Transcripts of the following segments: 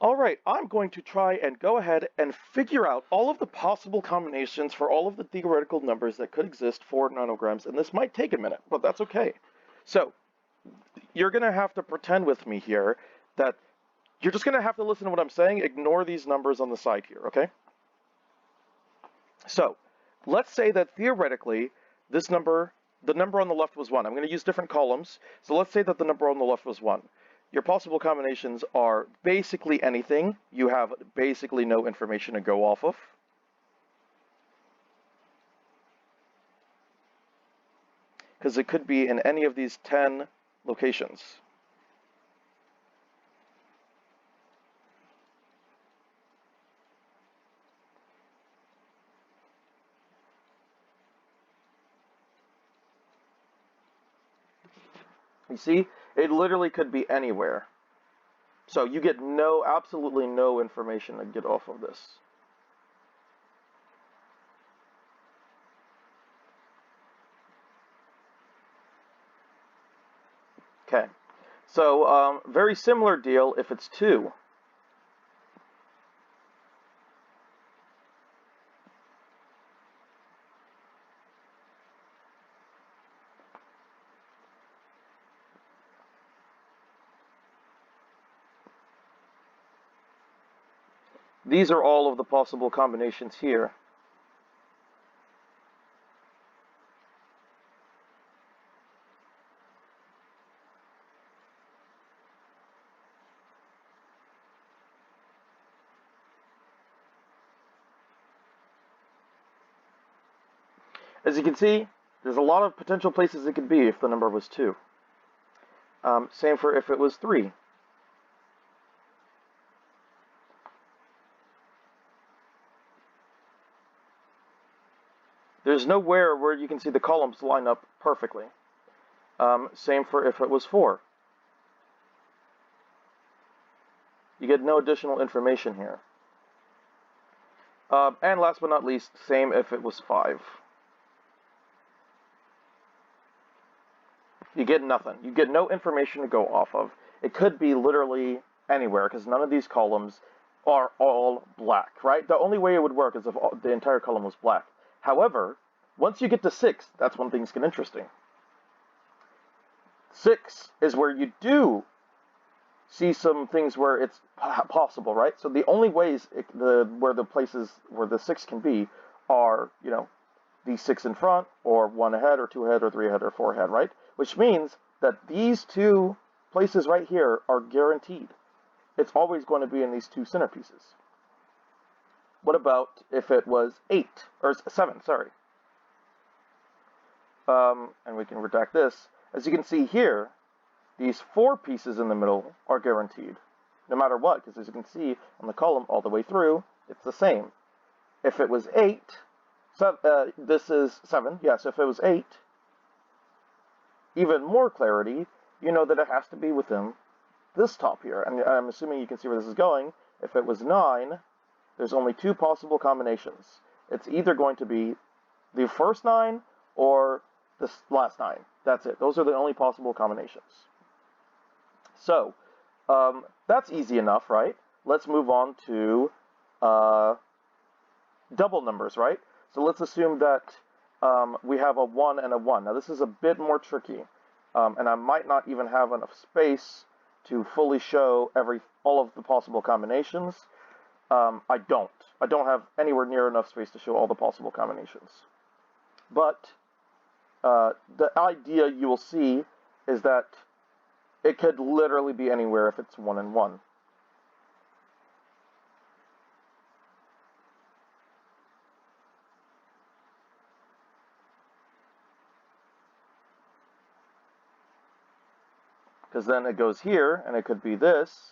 All right, I'm going to try and go ahead and figure out all of the possible combinations for all of the theoretical numbers that could exist for nonograms, and this might take a minute, but that's okay. So, you're going to have to pretend with me here that you're just going to have to listen to what I'm saying, ignore these numbers on the side here, okay? So, let's say that theoretically, the number on the left was 1. I'm going to use different columns, so let's say that the number on the left was 1. Your possible combinations are basically anything. You have basically no information to go off of. Because it could be in any of these 10 locations. You see, it literally could be anywhere. So you get absolutely no information to get off of this. Okay, so very similar deal if it's 2. These are all of the possible combinations here. As you can see, there's a lot of potential places it could be if the number was 2. Same for if it was 3. There's nowhere where you can see the columns line up perfectly. Same for if it was 4. You get no additional information here. And last but not least, same if it was 5. You get nothing. You get no information to go off of. It could be literally anywhere because none of these columns are all black, right? The only way it would work is if the entire column was black. However, once you get to 6, that's when things get interesting. 6 is where you do see some things where it's possible, right? So the only ways where the places where the 6 can be are, these 6 in front, or 1 ahead, or 2 ahead, or 3 ahead, or 4 ahead, right? Which means that these 2 places right here are guaranteed. It's always going to be in these 2 centerpieces. What about if it was 8, or 7, sorry. And we can redact this. As you can see here, these 4 pieces in the middle are guaranteed, no matter what, because as you can see on the column all the way through, it's the same. If it was 8, this is 7, yes, if it was 8, even more clarity, you know that it has to be within this top here. And I'm assuming you can see where this is going. If it was 9, there's only 2 possible combinations. It's either going to be the first 9 or the last 9. That's it. Those are the only possible combinations. So, that's easy enough, right? Let's move on to double numbers, right? So let's assume that we have a 1 and a 1. Now this is a bit more tricky, and I might not even have enough space to fully show all of the possible combinations. I don't have anywhere near enough space to show all the possible combinations. But the idea you will see is that it could literally be anywhere if it's 1 and 1. Because then it goes here, and it could be this.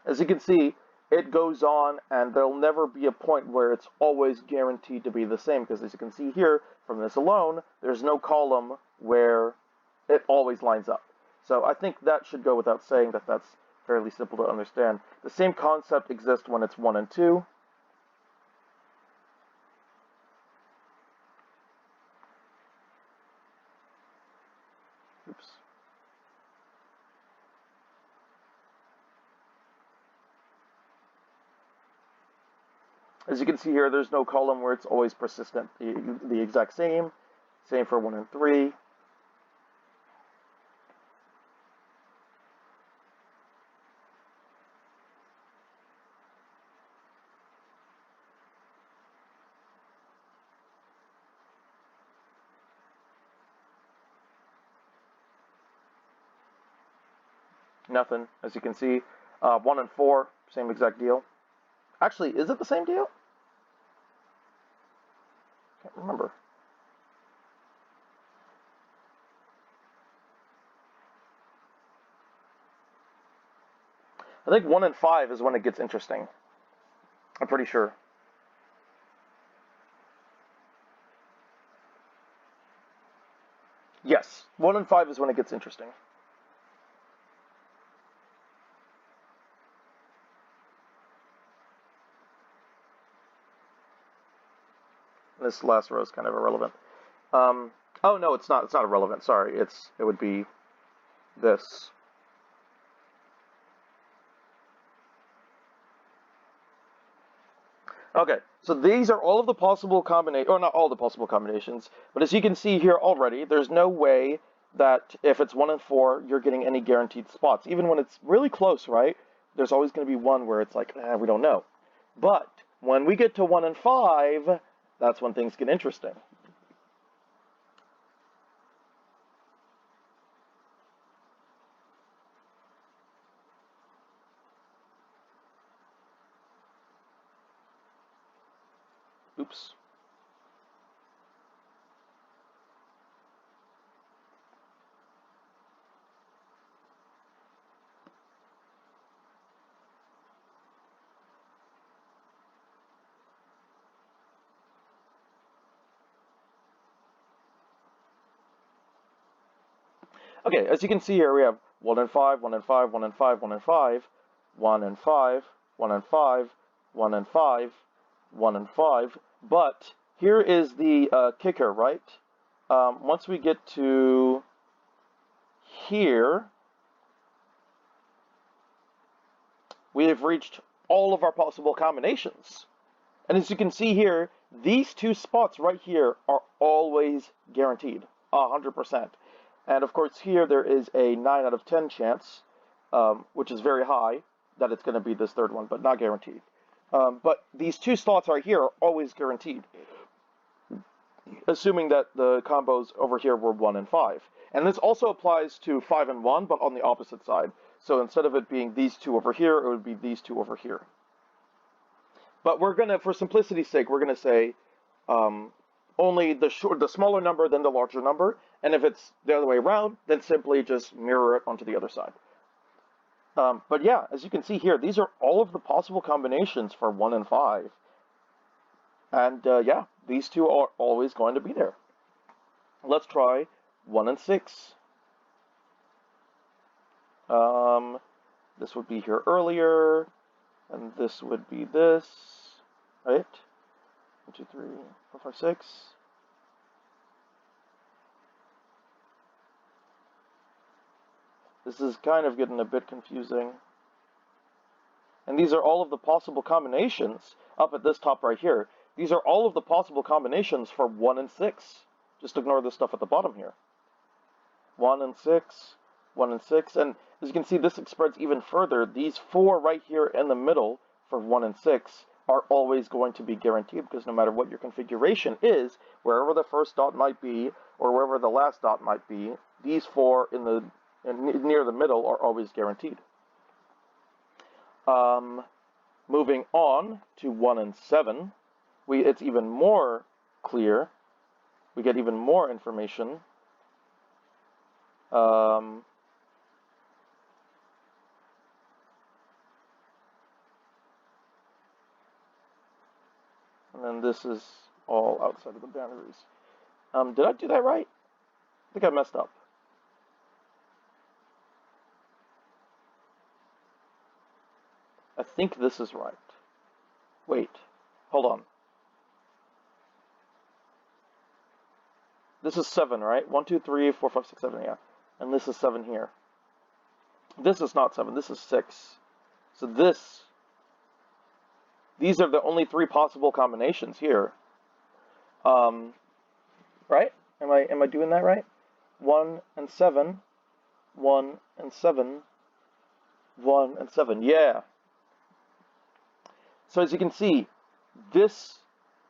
As you can see, it goes on, and there'll never be a point where it's always guaranteed to be the same, because as you can see here, from this alone, there's no column where it always lines up. So I think that should go without saying that that's fairly simple to understand. The same concept exists when it's 1 and 2. Oops. As you can see here, there's no column where it's always persistent. The exact same. Same for 1 and 3. Nothing, as you can see. 1 and 4, same exact deal. Actually, is it the same deal? Can't remember. I think 1 and 5 is when it gets interesting. I'm pretty sure. Yes, 1 and 5 is when it gets interesting. This last row is kind of irrelevant. Oh no, it's not. It's not irrelevant. Sorry, it would be this. Okay, so these are all of the possible combinations, or not all the possible combinations, but as you can see here already, there's no way that if it's 1 and 4, you're getting any guaranteed spots. Even when it's really close, right? There's always going to be one where it's like, we don't know. But when we get to 1 and 5, that's when things get interesting. Oops. Okay, as you can see here, we have 1 and 5, 1 and 5, 1 and 5, 1 and 5, 1 and 5, 1 and 5, 1 and 5, 1 and 5. But here is the kicker, right? Once we get to here, we have reached all of our possible combinations. And as you can see here, these two spots right here are always guaranteed, 100%. And of course here there is a 9 out of 10 chance, which is very high, that it's going to be this third one, but not guaranteed. But these two slots right here are always guaranteed, assuming that the combos over here were 1 and 5. And this also applies to 5 and 1, but on the opposite side. So instead of it being these two over here, it would be these two over here. But we're going to, for simplicity's sake, we're going to say only the smaller number than the larger number. And if it's the other way around, then simply just mirror it onto the other side. But yeah, as you can see here, these are all of the possible combinations for 1 and 5. And yeah, these two are always going to be there. Let's try 1 and 6. This would be here earlier, and this would be this, right? 1, 2, 3, 4, 5, 6. This is kind of getting a bit confusing. And these are all of the possible combinations up at this top right here. These are all of the possible combinations for 1 and 6. Just ignore the stuff at the bottom here. 1 and 6, 1 and 6. And as you can see, this spreads even further. These 4 right here in the middle for 1 and 6 are always going to be guaranteed, because no matter what your configuration is, wherever the first dot might be, or wherever the last dot might be, these 4 near the middle are always guaranteed. Moving on to 1 and 7, it's even more clear. We get even more information. And then this is all outside of the boundaries. Did I do that right? I think I messed up. I think this is right. Wait, hold on. This is 7, right? 1, 2, 3, 4, 5, 6, 7, yeah. and this is 7 here. This is not 7, this is 6. So these are the only 3 possible combinations here. Right? Am I doing that right? 1 and 7, 1 and 7, 1 and 7. Yeah. So as you can see, this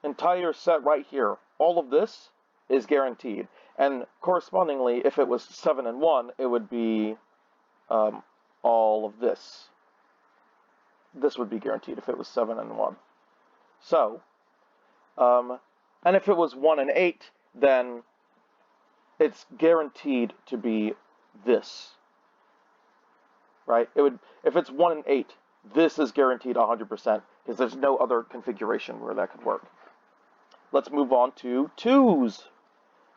entire set right here, all of this is guaranteed. And correspondingly, if it was 7 and 1, it would be all of this. This would be guaranteed if it was 7 and 1. So, and if it was 1 and 8, then it's guaranteed to be this. Right? If it's 1 and 8, this is guaranteed 100% because there's no other configuration where that could work. Let's move on to 2s.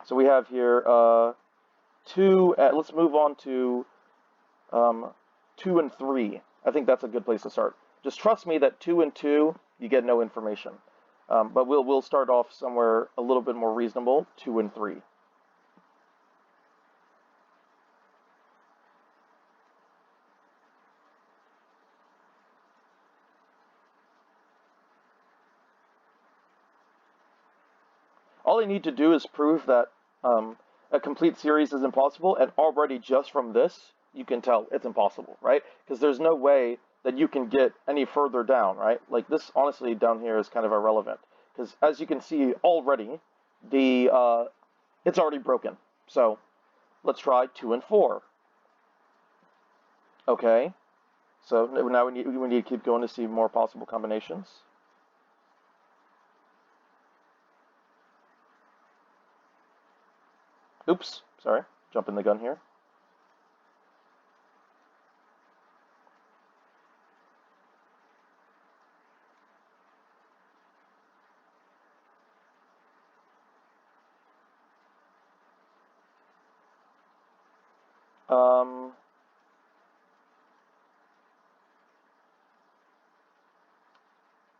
So we have here 2. Let's move on to 2 and 3. I think that's a good place to start. Just trust me that 2 and 2, you get no information. But we'll start off somewhere a little bit more reasonable, 2 and 3. All I need to do is prove that a complete series is impossible, and already just from this, you can tell it's impossible, right? Because there's no way that you can get any further down, right? Like this, honestly, down here is kind of irrelevant. Because as you can see already, it's already broken. So let's try 2 and 4. Okay, so now we need to keep going to see more possible combinations. Oops, sorry, jumping the gun here.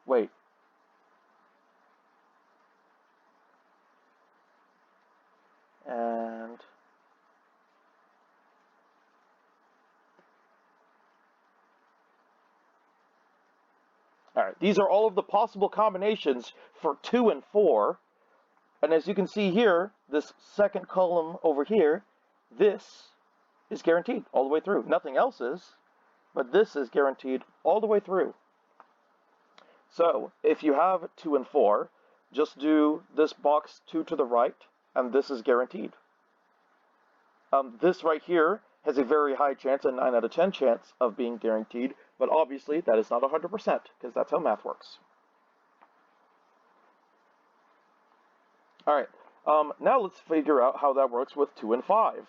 Wait. And all right, these are all of the possible combinations for 2 and 4. And as you can see here, this second column over here, this is guaranteed all the way through. Nothing else is, but this is guaranteed all the way through. So if you have 2 and 4, just do this box 2 to the right, and this is guaranteed. This right here has a very high chance, a 9 out of 10 chance of being guaranteed, but obviously that is not 100% because that's how math works. All right, now let's figure out how that works with 2 and 5.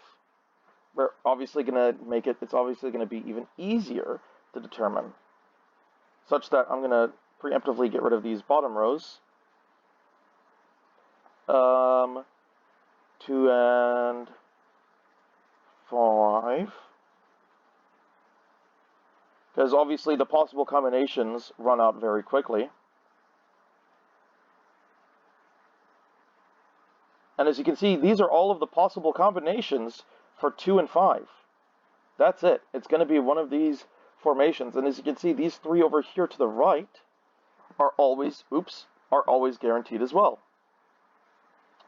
We're obviously going to make it, it's obviously going to be even easier to determine, such that I'm going to preemptively get rid of these bottom rows. 2 and 5. Because obviously the possible combinations run out very quickly. And as you can see, these are all of the possible combinations for 2 and 5. That's it. It's going to be one of these formations. And as you can see, these 3 over here to the right are always guaranteed as well.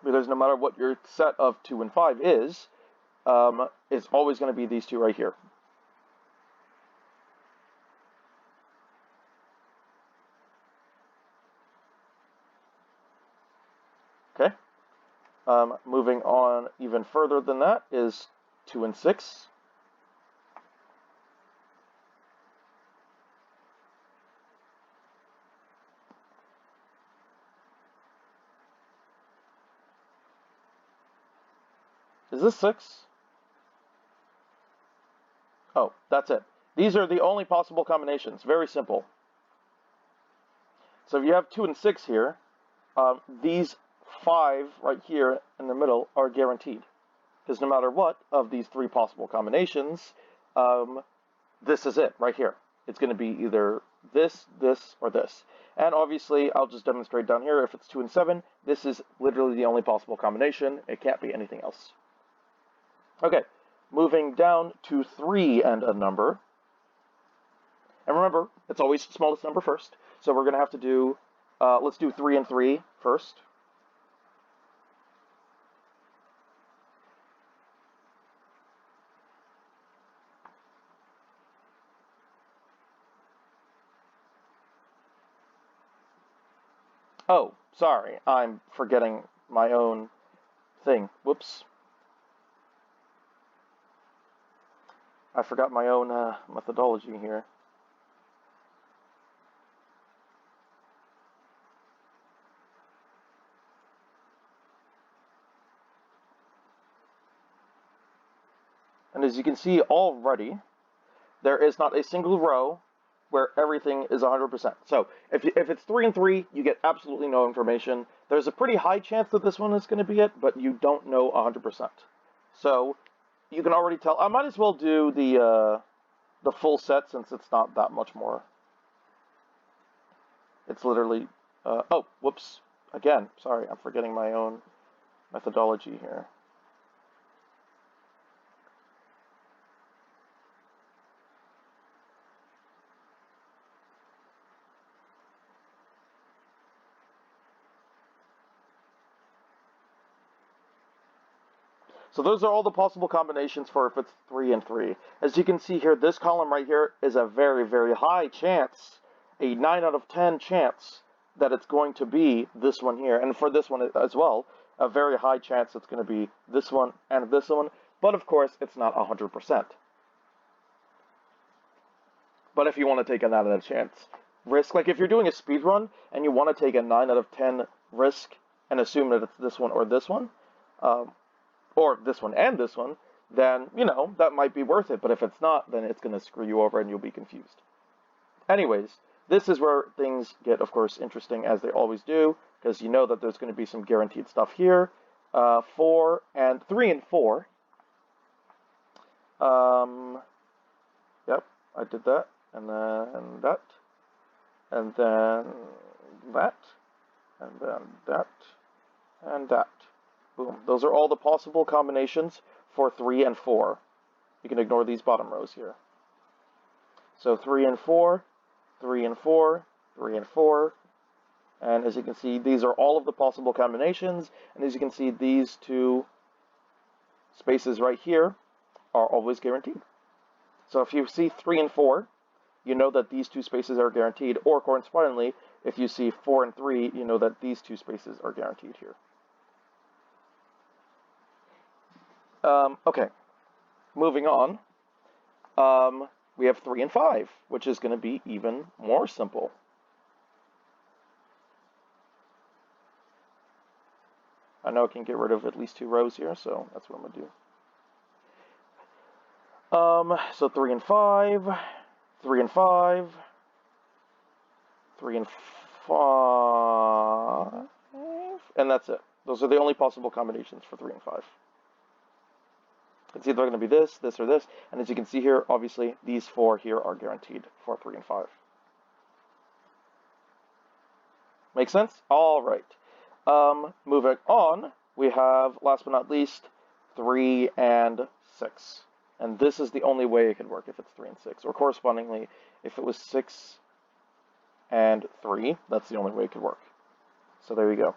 Because no matter what your set of 2 and 5 is, it's always going to be these 2 right here. Okay. Moving on even further than that is 2 and 6. Is this 6? Oh, that's it. These are the only possible combinations. Very simple. So if you have 2 and 6 here, these 5 right here in the middle are guaranteed. Because no matter what of these 3 possible combinations, this is it right here. It's going to be either this, this, or this. And obviously, I'll just demonstrate down here. If it's 2 and 7, this is literally the only possible combination. It can't be anything else. Okay, moving down to 3 and a number. And remember, it's always the smallest number first. So we're going to have to do, let's do 3 and 3 first. Oh, sorry, I'm forgetting my own thing. Whoops. I forgot my own methodology here. And as you can see already, there is not a single row where everything is 100%. So if it's 3 and 3, you get absolutely no information. There's a pretty high chance that this one is going to be it, but you don't know 100%. So you can already tell. I might as well do the full set since it's not that much more. It's literally, oh, whoops. Again, sorry, I'm forgetting my own methodology here. So those are all the possible combinations for if it's 3 and 3. As you can see here, this column right here is a very, very high chance, a 9 out of 10 chance that it's going to be this one here. And for this one as well, a very high chance it's going to be this one and this one. But of course, it's not 100%. But if you want to take a 9 out of 10 risk, like if you're doing a speed run and you want to take a 9 out of 10 risk and assume that it's this one or this one, or this one and this one, then, you know, that might be worth it. But if it's not, then it's going to screw you over and you'll be confused. Anyways, this is where things get, of course, interesting, as they always do, because you know that there's going to be some guaranteed stuff here. 4 and 3 and 4. Yep, I did that, and then that, and then that, and then that, and that. Boom. Those are all the possible combinations for 3 and 4. You can ignore these bottom rows here. So 3 and 4, 3 and 4, 3 and 4. And as you can see, these are all of the possible combinations. And as you can see, these two spaces right here are always guaranteed. So if you see 3 and 4, you know that these two spaces are guaranteed. Or correspondingly, if you see 4 and 3, you know that these two spaces are guaranteed here. Okay, moving on. We have 3 and 5, which is going to be even more simple. I know I can get rid of at least 2 rows here, so that's what I'm going to do. So 3 and 5, 3 and 5, 3 and 5, and that's it. Those are the only possible combinations for 3 and 5. It's either going to be this, this, or this. And as you can see here, obviously, these 4 here are guaranteed for 3 and 5. Make sense? All right. Moving on, we have, last but not least, 3 and 6. And this is the only way it could work if it's 3 and 6. Or correspondingly, if it was 6 and 3, that's the only way it could work. So there you go.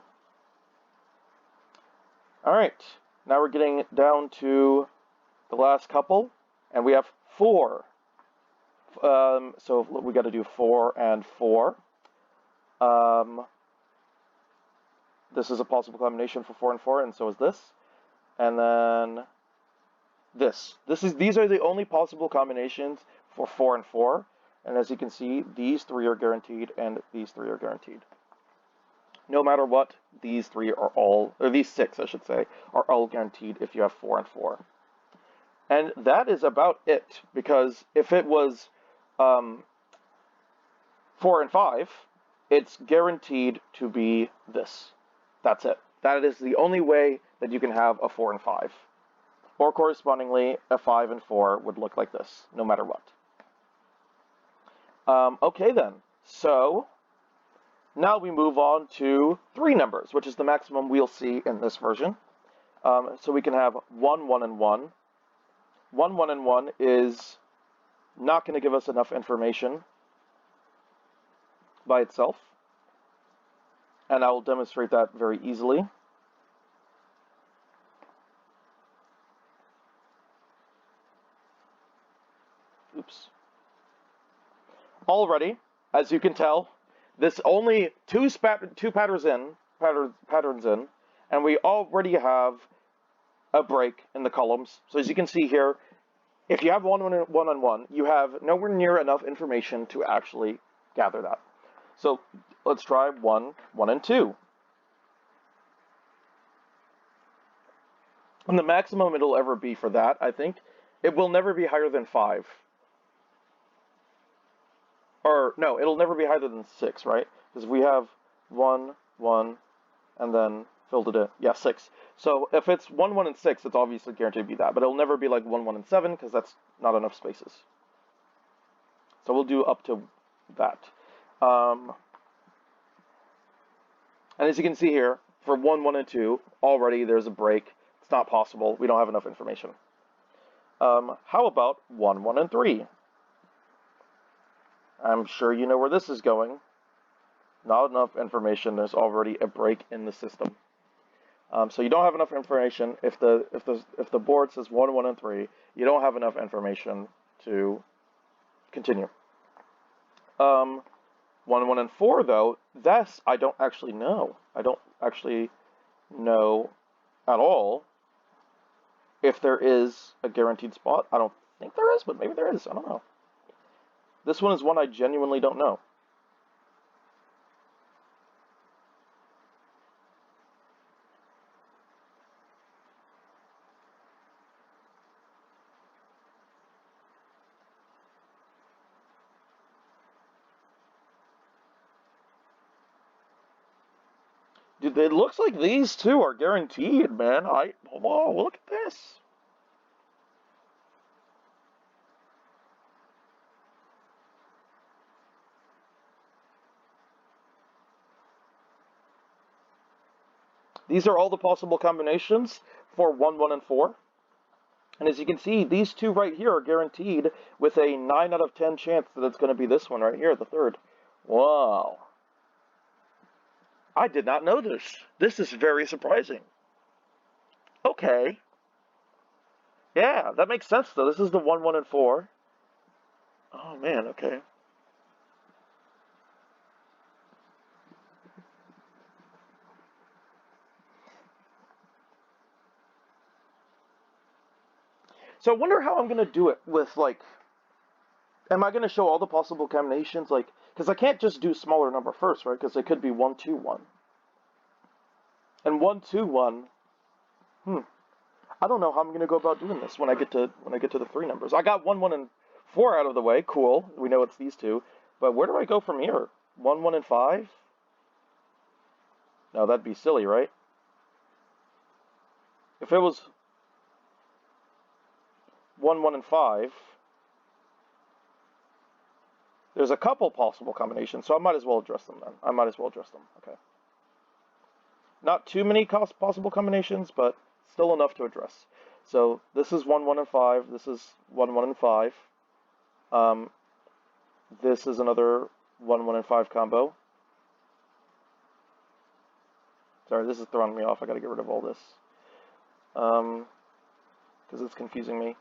All right. Now we're getting down to the last couple, and we have 4. So we got to do 4 and 4. This is a possible combination for 4 and 4, and so is this. And then this. These are the only possible combinations for 4 and 4. And as you can see, these 3 are guaranteed, and these 3 are guaranteed. No matter what, these 3 are all, or these 6, I should say, are all guaranteed if you have 4 and 4. And that is about it, because if it was 4 and 5, it's guaranteed to be this. That's it. That is the only way that you can have a 4 and 5. Or correspondingly, a 5 and 4 would look like this, no matter what. Okay then, so now we move on to 3 numbers, which is the maximum we'll see in this version. So we can have 1, 1, and 1, 1, 1, and 1 is not going to give us enough information by itself. And I will demonstrate that very easily. Oops. Already, as you can tell, this only two patterns in, and we already have a break in the columns. So as you can see here, if you have 1, 1, 1, and 1, you have nowhere near enough information to actually gather that. So let's try 1, 1, and 2. And the maximum it'll ever be for that, I think, it will never be higher than 5. Or, no, it'll never be higher than 6, right? Because we have 1, 1, and then filled it in. Yeah, 6. So if it's 1, 1, and 6, it's obviously guaranteed to be that. But it'll never be like 1, 1, and 7, because that's not enough spaces. So we'll do up to that. And as you can see here, for 1, 1, and 2, already there's a break. It's not possible. We don't have enough information. How about 1, 1, and 3? I'm sure you know where this is going. Not enough information. There's already a break in the system. So you don't have enough information. If the board says 1, 1, and 3, you don't have enough information to continue. 1, 1, and 4, though, that's I don't actually know. I don't actually know at all if there is a guaranteed spot. I don't think there is, but maybe there is. I don't know. This one is one I genuinely don't know. Dude, it looks like these two are guaranteed, man. Whoa, look at this. These are all the possible combinations for 1, 1, and 4. And as you can see, these two right here are guaranteed with a 9 out of 10 chance that it's going to be this one right here, the third. Wow. I did not know this. This is very surprising. Okay. Yeah, that makes sense, though. This is the 1, 1, and 4. Oh, man, okay. So I wonder how I'm going to do it with, like, am I going to show all the possible combinations? Like, because I can't just do smaller number first, right? Because it could be 1, 2, 1. And 1, 2, 1. I don't know how I'm going to go about doing this when I get to the 3 numbers. I got 1, 1, and 4 out of the way. Cool. We know it's these two. But where do I go from here? 1, 1, and 5? No, that'd be silly, right? If it was 1, 1, and 5, there's a couple possible combinations, so I might as well address them then. Okay. Not too many possible combinations, but still enough to address. So this is 1, 1, and 5. This is 1, 1, and 5. This is another 1, 1, and 5 combo. Sorry, this is throwing me off. I got to get rid of all this. Because it's confusing me.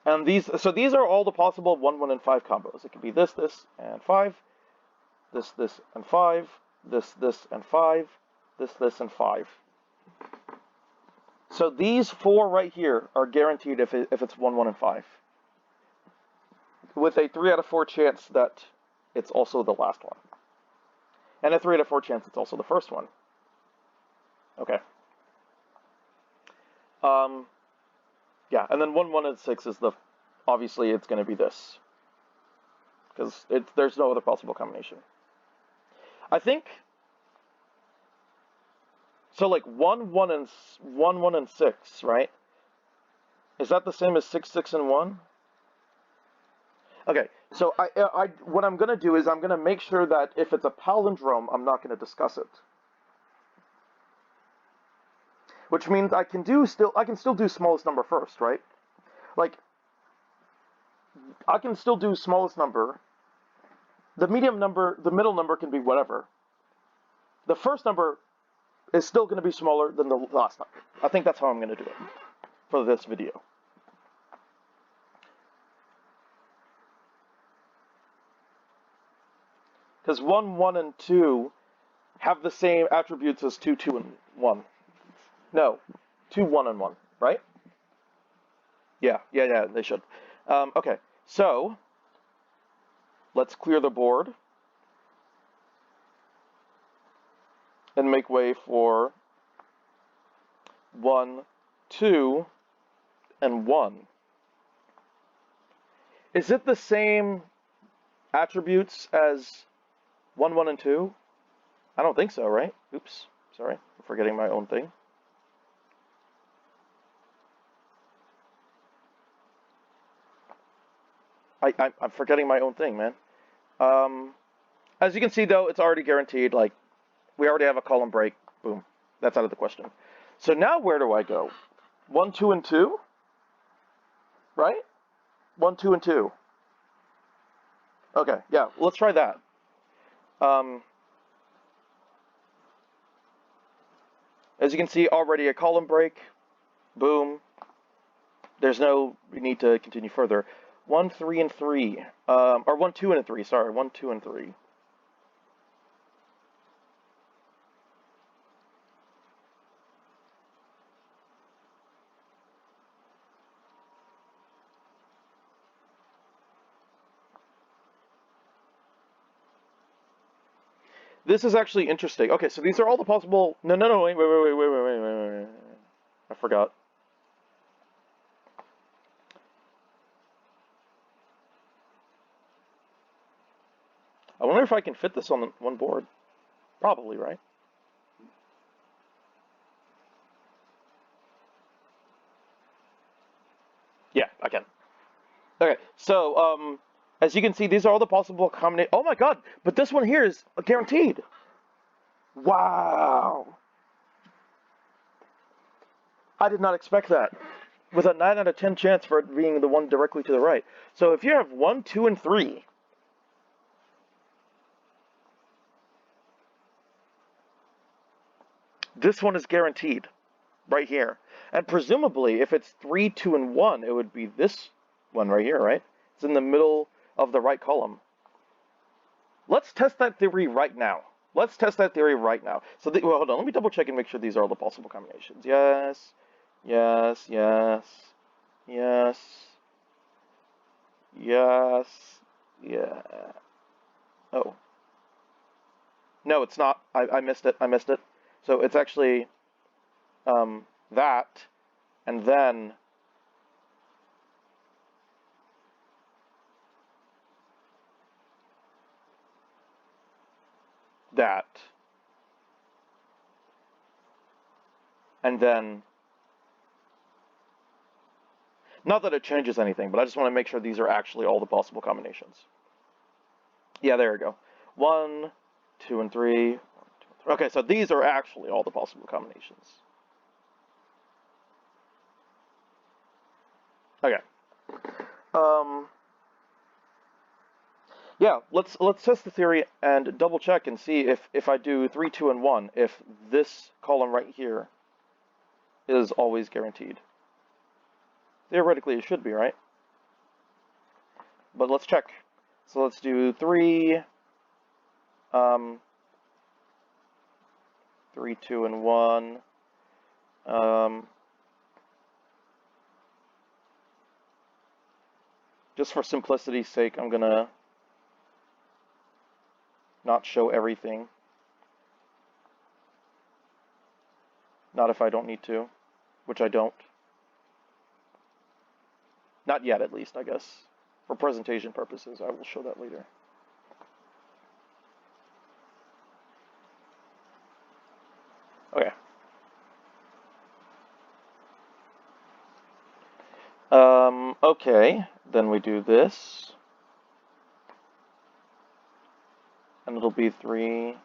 And these are all the possible 1, 1, and 5 combos. It could be this, and 5. This, and 5. This, and 5. This, and 5. So these 4 right here are guaranteed if it's 1, 1, and 5. With a 3 out of 4 chance that it's also the last one. And a 3 out of 4 chance it's also the first one. Okay. Yeah, and then 1, 1, and 6 is obviously it's going to be this. Because there's no other possible combination. I think, so like 1, 1, and 6, right? Is that the same as 6, 6, and 1? Okay, so what I'm going to do is I'm going to make sure that if it's a palindrome, I'm not going to discuss it. Which means I can still do smallest number first, right? Like, I can still do smallest number. The medium number, the middle number can be whatever. The first number is still going to be smaller than the last number. I think that's how I'm going to do it for this video. Because 1, 1, and 2 have the same attributes as 2, 2, and 1. No, 2, 1, and 1, right? Yeah, they should. Okay, so let's clear the board and make way for 1, 2, and 1. Is it the same attributes as 1, 1, and 2? I don't think so, right? Oops, sorry, I'm forgetting my own thing. I'm forgetting my own thing, man. As you can see, though, it's already guaranteed. Like, we already have a column break. Boom. That's out of the question. So now where do I go? 1, 2, and 2? Right? 1, 2, and 2. Okay, yeah, let's try that. As you can see, already a column break. Boom. There's no need to continue further. 1, 3, and 3. Or 1, 2, and 3. Sorry, 1, 2, and 3. This is actually interesting. Okay, so these are all the possible... No, wait. I forgot. I wonder if I can fit this on one board. Probably, right? Yeah, I can. Okay, so, as you can see, these are all the possible combinations. Oh my god, but this one here is guaranteed. Wow. I did not expect that. With a 9 out of 10 chance for it being the one directly to the right. So if you have 1, 2, and 3, this one is guaranteed. Right here. And presumably, if it's 3, 2, and 1, it would be this one right here, right? It's in the middle of the right column. Let's test that theory right now. So, well, hold on. Let me double check and make sure these are all the possible combinations. Yes. Yeah. Oh. No, it's not. I missed it. So it's actually that, and then that, and then, not that it changes anything, but I just want to make sure these are actually all the possible combinations. Yeah, there we go. 1, 2, and 3. Okay, so these are actually all the possible combinations. Okay. Yeah, let's test the theory and double check and see if I do 3, 2, and 1, if this column right here is always guaranteed. Theoretically, it should be, right? But let's check. So let's do 3, 3, 2, and 1. Just for simplicity's sake, I'm gonna not show everything. Not if I don't need to, which I don't. Not yet, at least, I guess. For presentation purposes, I will show that later. Okay. Okay, then we do this. And it'll be 3.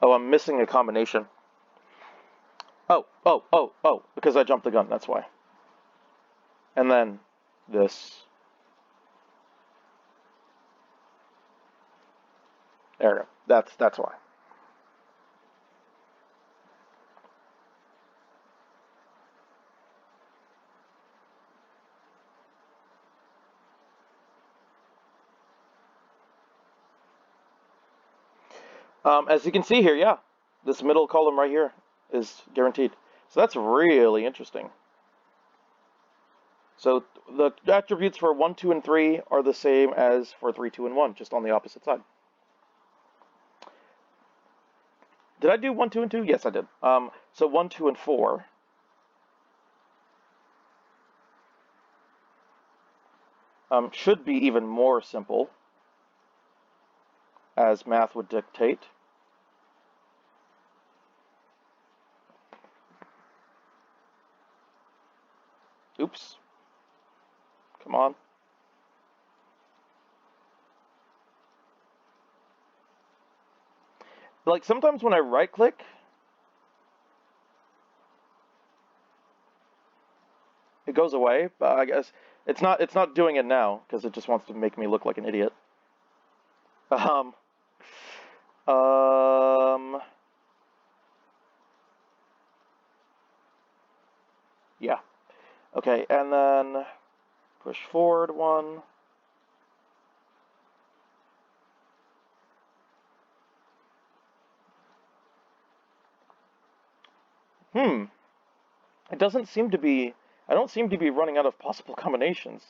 Oh, I'm missing a combination. Oh, because I jumped the gun, that's why. And then this. There we go. That's why. As you can see here, yeah, this middle column right here is guaranteed. So that's really interesting. So the attributes for 1, 2, and 3 are the same as for 3, 2, and 1, just on the opposite side. Did I do 1, 2, and 2? Yes, I did. So 1, 2, and 4. Should be even more simple, as math would dictate. Oops. Come on. Like, sometimes when I right-click, it goes away, but I guess it's not doing it now, because it just wants to make me look like an idiot. Yeah. Okay, and then push forward one. It doesn't seem to be, I don't seem to be running out of possible combinations.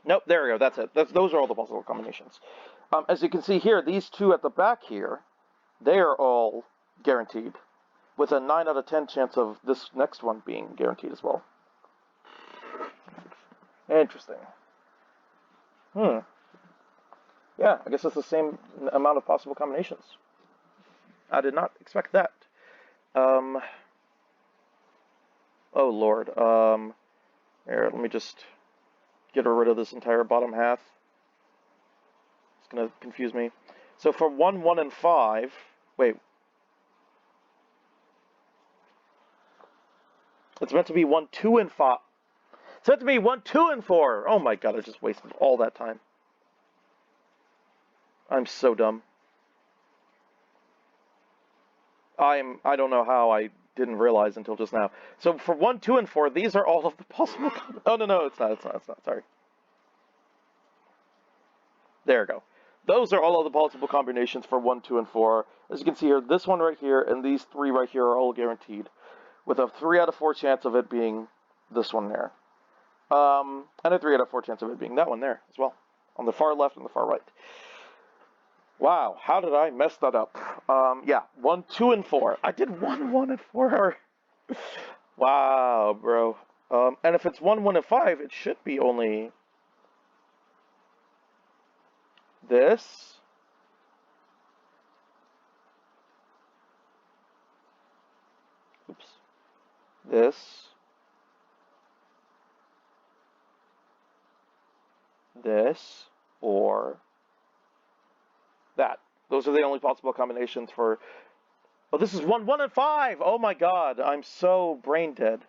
Nope, there we go, that's it. Those are all the possible combinations. As you can see here, these two at the back here, they are all guaranteed, with a 9 out of 10 chance of this next one being guaranteed as well. Interesting. Yeah, I guess it's the same amount of possible combinations. I did not expect that. Oh Lord. Here, let me just get rid of this entire bottom half. It's gonna confuse me. So for 1, 1, and 5, wait. It's meant to be 1, 2, and 5. It's meant to be 1, 2, and 4. Oh my god, I just wasted all that time. I'm so dumb. I don't know how I didn't realize until just now. So for 1, 2, and 4, these are all of the possible. Oh no, it's not. Sorry. There we go. Those are all of the possible combinations for 1, 2, and 4. As you can see here, this one right here and these 3 right here are all guaranteed, with a 3 out of 4 chance of it being this one there, and a 3 out of 4 chance of it being that one there as well, on the far left and the far right. Wow, how did I mess that up? Yeah, 1, 2, and 4. I did 1, 1, and 4. Wow, bro. And if it's 1, 1, and 5, it should be only this. Oops. This, or that. Those are the only possible combinations for... Oh, this is 1, 1, and 5! Oh my god, I'm so brain dead.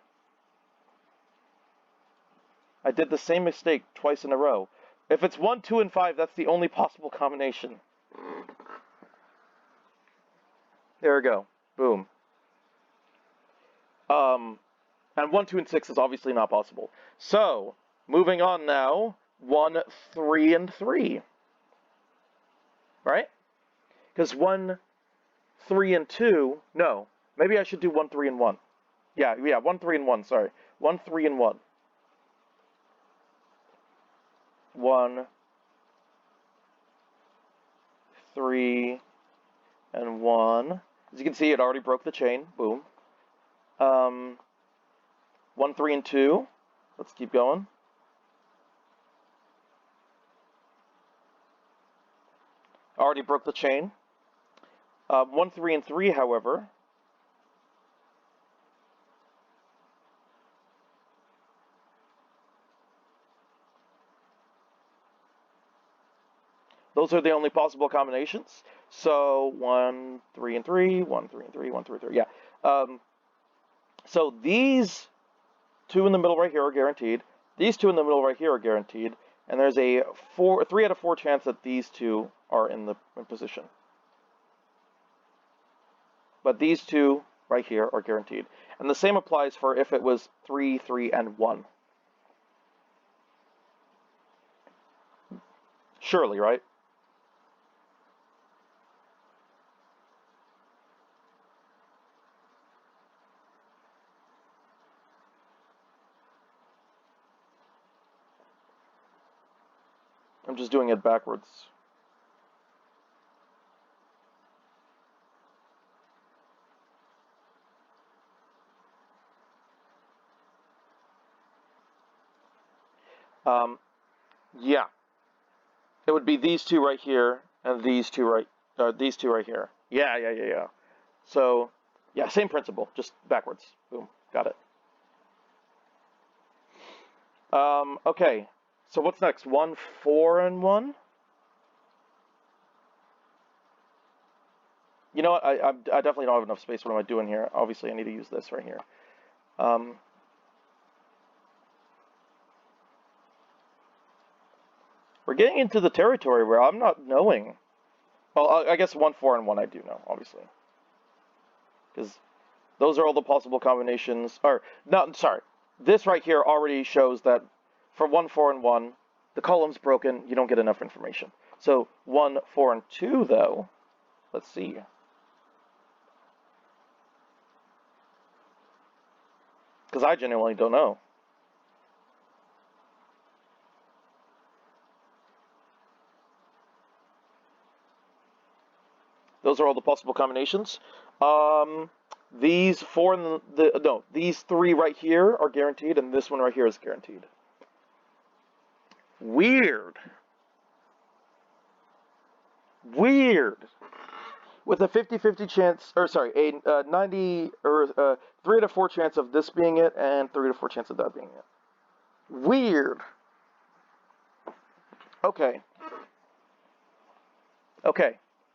I did the same mistake twice in a row. If it's 1, 2, and 5, that's the only possible combination. There we go. Boom. And 1, 2, and 6 is obviously not possible. So, moving on now, 1, 3, and 3. Right? Because 1, 3, and 2, no. Maybe I should do 1, 3, and 1. Yeah, 1, 3, and 1, sorry. 1, 3, and 1. 1, 3, and 1. As you can see, it already broke the chain. Boom. 1, 3, and 2. Let's keep going. Already broke the chain. 1, 3, and 3, however. Those are the only possible combinations. So 1, 3, and 3, 1, 3, and 3, 1, 3, 3. Yeah. So these two in the middle right here are guaranteed. These two in the middle right here are guaranteed. And there's a 3 out of 4 chance that these two are in position. But these two right here are guaranteed. And the same applies for if it was 3, 3, and 1. Surely, right? I'm just doing it backwards. Yeah. It would be these two right here and these two right here. Yeah. So, yeah, same principle, just backwards. Boom, got it. Okay. So what's next? 1, 4, and 1? You know what? I definitely don't have enough space. What am I doing here? Obviously, I need to use this right here. We're getting into the territory where I'm not knowing. Well, I guess 1, 4, and 1 I do know, obviously. Because those are all the possible combinations. Or, no, sorry. This right here already shows that for 1, 4, and 1, the column's broken, you don't get enough information. So 1, 4, and 2, though, let's see. Because I genuinely don't know. Those are all the possible combinations. These 4 and these 3 right here are guaranteed, and this one right here is guaranteed. Weird. With a 50-50 chance, or sorry, a 90 or 3 to 4 chance of this being it, and 3 to 4 chance of that being it. Weird. Okay.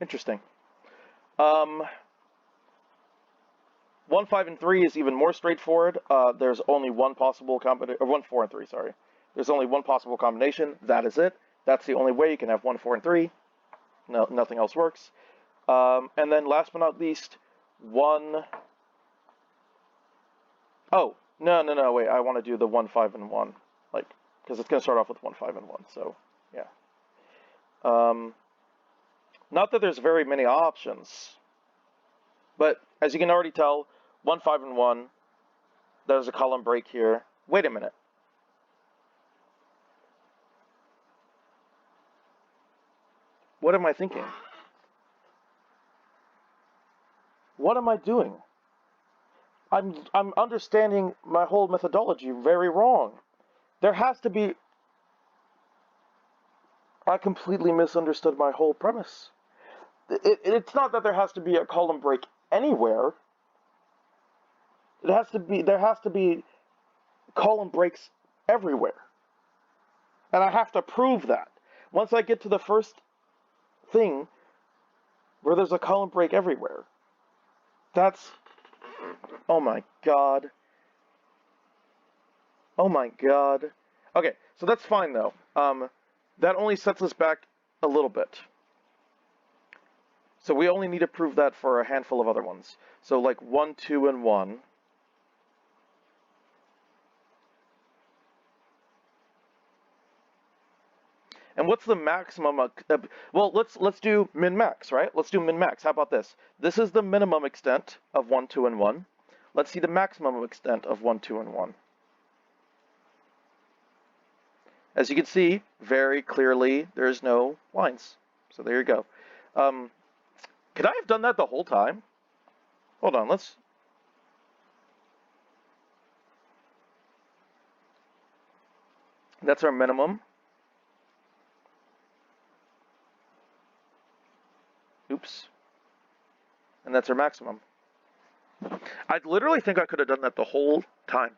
Interesting. 1, 5, and 3 is even more straightforward. There's only one possible combination, or 1, 4, and 3, sorry. There's only one possible combination. That is it. That's the only way you can have 1, 4, and 3. No, nothing else works. And then last but not least, 1... Oh, no, wait. I want to do the 1, 5, and 1. Like, because it's going to start off with 1, 5, and 1, so, yeah. Not that there's very many options, but as you can already tell, 1, 5, and 1, there's a column break here. Wait a minute. What am I thinking? What am I doing? I'm understanding my whole methodology very wrong. There has to be... I completely misunderstood my whole premise. It's not that there has to be a column break anywhere. There has to be column breaks everywhere. And I have to prove that. Once I get to the first thing where there's a column break everywhere, that's... Oh my god. Oh my god. Okay, so that's fine though. That only sets us back a little bit. So we only need to prove that for a handful of other ones. So like 1, 2, and 1. And what's the maximum? Well, let's do min-max, right? Let's do min-max. How about this? This is the minimum extent of 1, 2, and 1. Let's see the maximum extent of 1, 2, and 1. As you can see, very clearly, there's no lines. So there you go. Could I have done that the whole time? Hold on, let's... That's our minimum. Oops. And that's our maximum. I literally think I could have done that the whole time.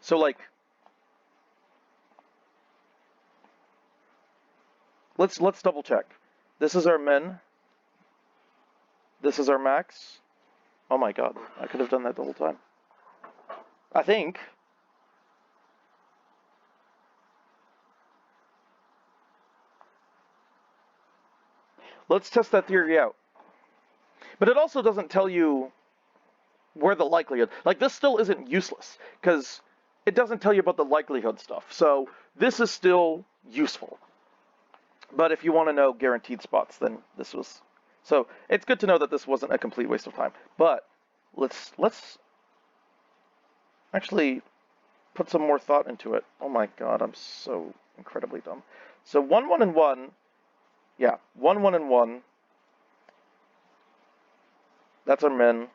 So like, let's double check. This is our min. This is our max. Oh my god, I could have done that the whole time. I think. Let's test that theory out. But it also doesn't tell you where the likelihood, like this still isn't useless, because it doesn't tell you about the likelihood stuff. So this is still useful. But if you want to know guaranteed spots, then this was, so it's good to know that this wasn't a complete waste of time. But let's actually put some more thought into it. Oh my god, I'm so incredibly dumb. So 1, 1, and 1, yeah, 1, 1, and 1. That's our min.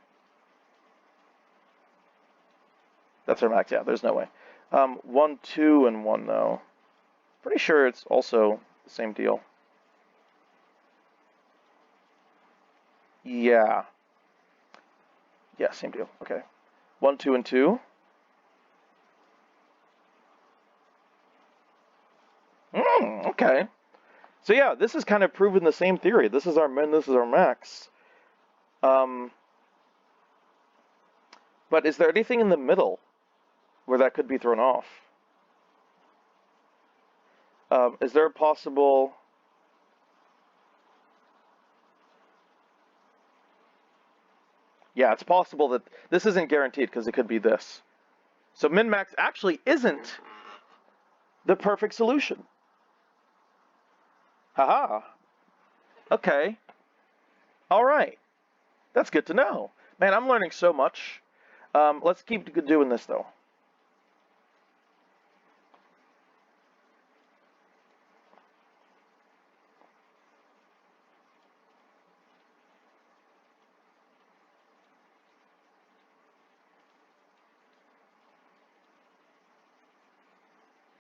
That's our max. Yeah, there's no way. 1, 2, and 1 though. Pretty sure it's also the same deal. Yeah. Yeah, same deal. Okay. 1, 2, and 2. Okay. So yeah, this is kind of proving the same theory. This is our min, this is our max. But is there anything in the middle where that could be thrown off? Is there a possible... Yeah, it's possible that this isn't guaranteed because it could be this. So min-max actually isn't the perfect solution. Haha. Okay. All right. That's good to know. Man, I'm learning so much. Let's keep doing this, though.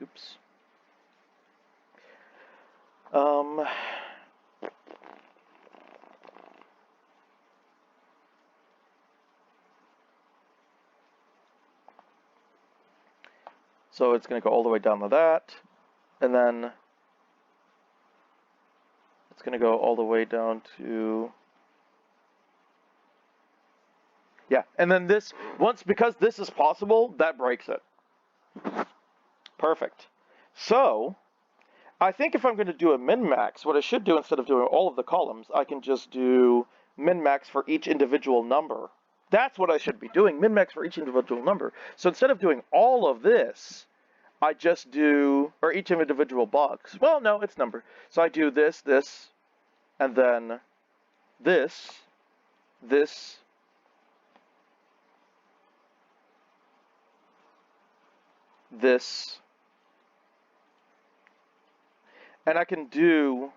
Oops. So it's going to go all the way down to that, and then it's going to go all the way down to... Yeah, and then this, because this is possible, that breaks it. Perfect. So, I think if I'm going to do a min-max, what I should do instead of doing all of the columns, I can just do min-max for each individual number. That's what I should be doing, min-max for each individual number. So instead of doing all of this, I just do, or each individual box. Well, no, it's number. So I do this, this, and then this, this, this, and I can do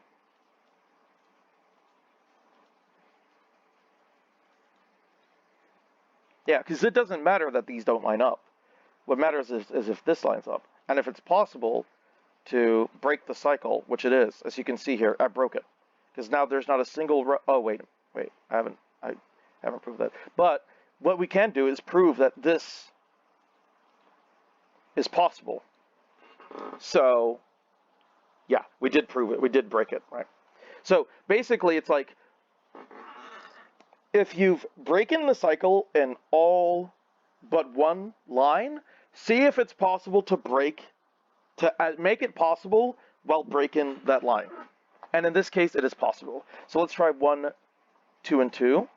yeah, because it doesn't matter that these don't line up. What matters is if this lines up, and if it's possible to break the cycle, which it is. As you can see here, I broke it because now there's not a single row. Oh wait, I haven't proved that. But what we can do is prove that this is possible. So yeah, we did prove it. We did break it, right? So basically, it's like if you've broken the cycle in all but one line, see if it's possible to make it possible while breaking that line. And in this case, it is possible. So let's try 1, 2, and 2.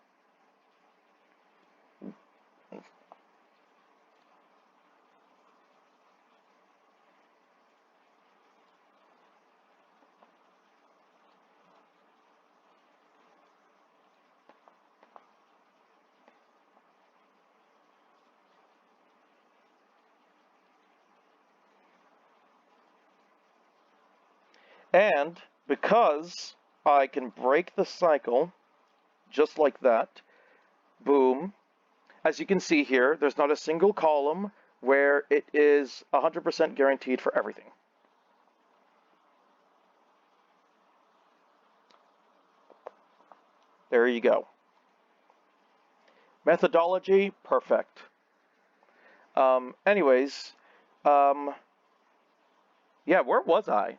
And because I can break the cycle just like that, boom, as you can see here, there's not a single column where it is 100% guaranteed for everything. There you go. Methodology, perfect. Anyways, yeah, where was I?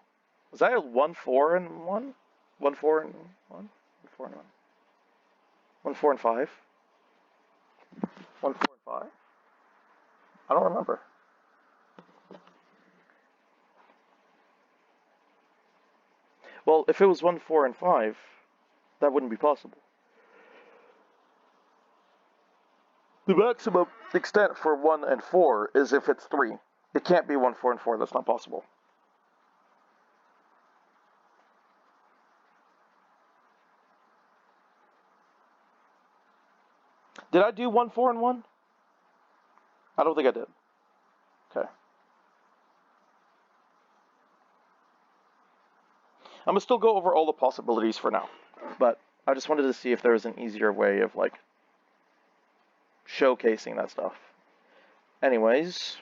Was I a 1, 4, and 1? 1, 4, and 1? 1, 4, and 1. 1, 4, and 5? 1, 4, and 5? I don't remember. Well, if it was 1, 4, and 5, that wouldn't be possible. The maximum extent for 1 and 4 is if it's 3. It can't be 1, 4, and 4. That's not possible. Did I do 1, 4, and 1? I don't think I did. Okay. I'm going to still go over all the possibilities for now, but I just wanted to see if there was an easier way of, like, showcasing that stuff. Anyways.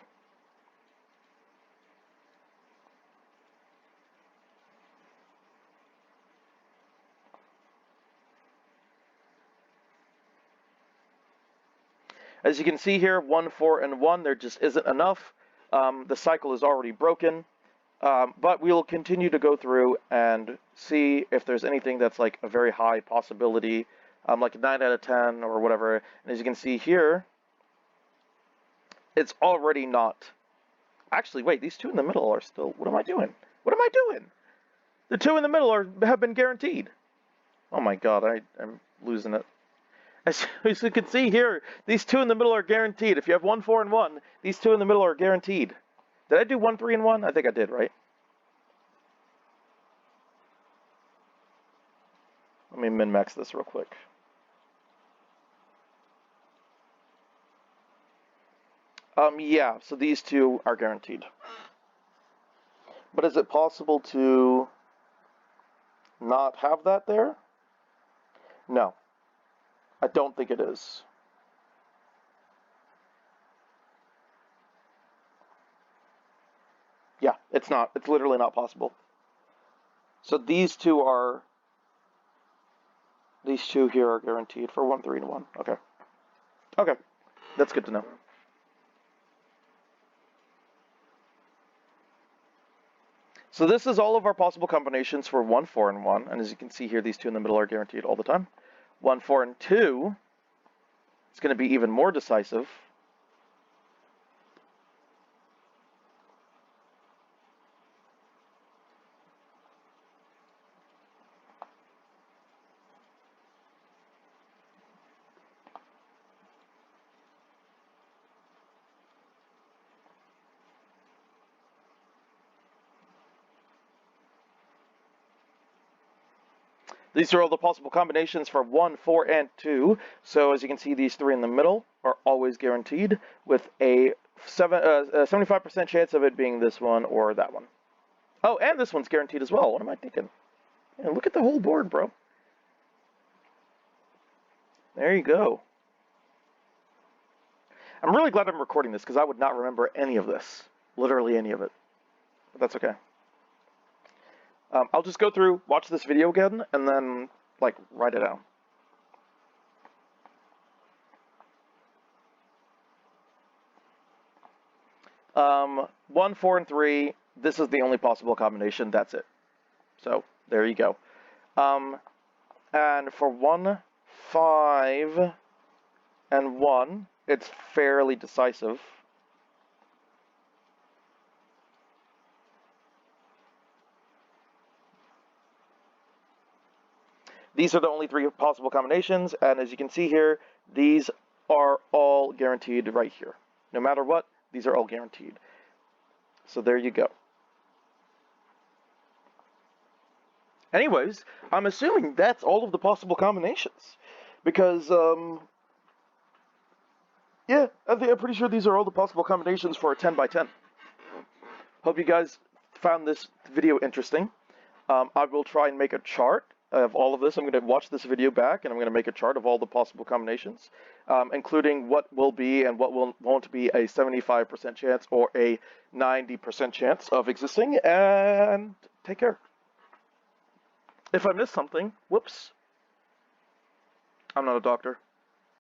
As you can see here, 1, 4, and 1, there just isn't enough. The cycle is already broken. But we will continue to go through and see if there's anything that's like a very high possibility, like a 9 out of 10 or whatever. And as you can see here, it's already not. Actually, wait, these two in the middle are still. What am I doing? What am I doing? The two in the middle have been guaranteed. Oh my god, I'm losing it. As you can see here, these two in the middle are guaranteed. If you have 1, 4, and 1, these two in the middle are guaranteed. Did I do 1, 3, and 1? I think I did, right? Let me min-max this real quick. Yeah, so these two are guaranteed. But is it possible to not have that there? No. I don't think it is. Yeah, it's not. It's literally not possible. So these two here are guaranteed for 1, 3, and 1. Okay. Okay. That's good to know. So this is all of our possible combinations for 1, 4, and 1. And as you can see here, these two in the middle are guaranteed all the time. 1, 4, and 2 is going to be even more decisive. These are all the possible combinations for 1, 4, and 2. So as you can see, these three in the middle are always guaranteed with a 75% chance of it being this one or that one. Oh, and this one's guaranteed as well. What am I thinking? Man, look at the whole board, bro. There you go. I'm really glad I'm recording this because I would not remember any of this. Literally any of it. But that's okay. I'll just go through, watch this video again, and then, like, write it down. Um, 1, 4, and 3, this is the only possible combination, that's it. So, there you go. And for 1, 5, and 1, it's fairly decisive. These are the only three possible combinations, and as you can see here, these are all guaranteed right here. No matter what, these are all guaranteed. So there you go. Anyways, I'm assuming that's all of the possible combinations. Because, yeah, I'm pretty sure these are all the possible combinations for a 10 by 10. Hope you guys found this video interesting. I will try and make a chart of all of this. I'm going to watch this video back, and I'm going to make a chart of all the possible combinations, including what will be and what won't be a 75% chance or a 90% chance of existing, and take care. If I missed something, whoops. I'm not a doctor.